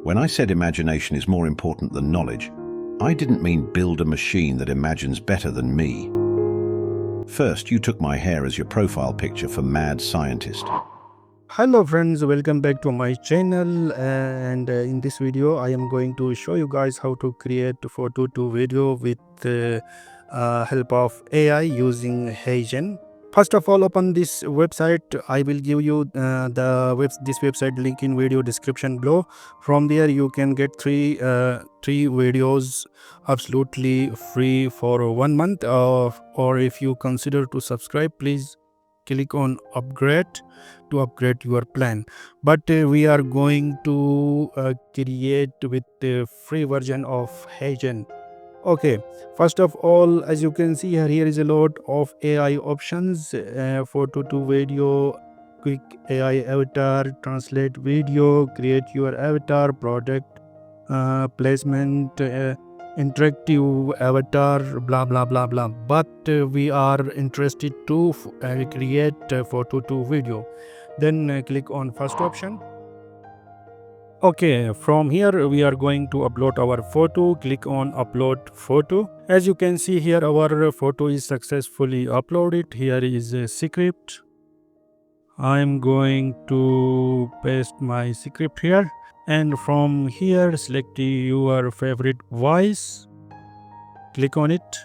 When I said imagination is more important than knowledge, I didn't mean build a machine that imagines better than me. First, you took my hair as your profile picture for Mad Scientist. Hello friends, welcome back to my channel, and in this video I am going to show you guys how to create photo to video with help of AI using HeyGen. First of all, open this website. I will give you this website link in video description below. From there you can get three videos absolutely free for 1 month, or if you consider to subscribe, please click on upgrade to upgrade your plan. But we are going to create with the free version of HeyGen. Okay, first of all, as you can see here is a lot of AI options: photo to video, quick AI avatar, translate video, create your avatar, product placement, interactive avatar, blah blah blah blah. But we are interested to create photo to video. Then click on first option. Okay, from here we are going to upload our photo. Click on upload photo. As you can see here, our photo is successfully uploaded. Here is a script. I am going to paste my script here, and from here select your favorite voice. Click on it.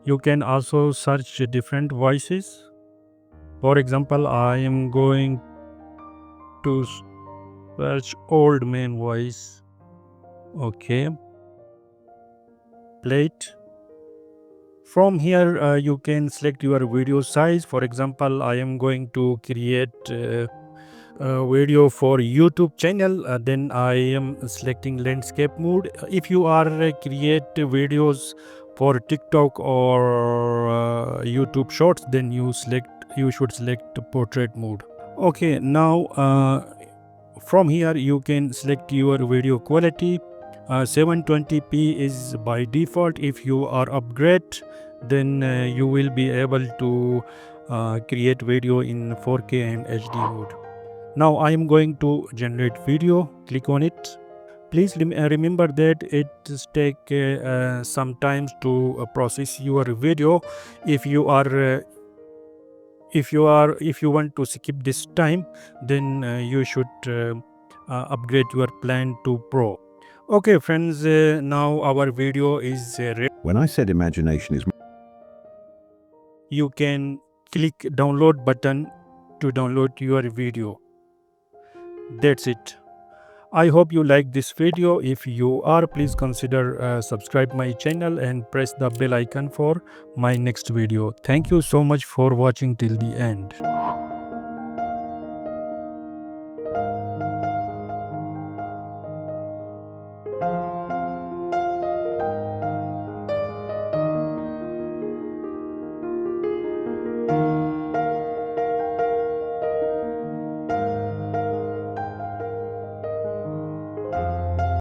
You can also search different voices. For example, I am going to search old man voice. Okay, play it. From here you can select your video size. For example, I am going to create a video for YouTube channel. Then I am selecting landscape mode. If you are create videos for TikTok or YouTube shorts, then you should select portrait mode. Okay, now from here you can select your video quality. 720p is by default. If you are upgrade, then you will be able to create video in 4K and HD mode. Now I am going to generate video. Click on it. Please remember that it take some time to process your video. If you want to skip this time, then you should upgrade your plan to Pro. Okay friends, now our video is ready. When I said imagination is... You can click download button to download your video. That's it. I hope you like this video. If you are, please consider subscribe my channel and press the bell icon for my next video. Thank you so much for watching till the end.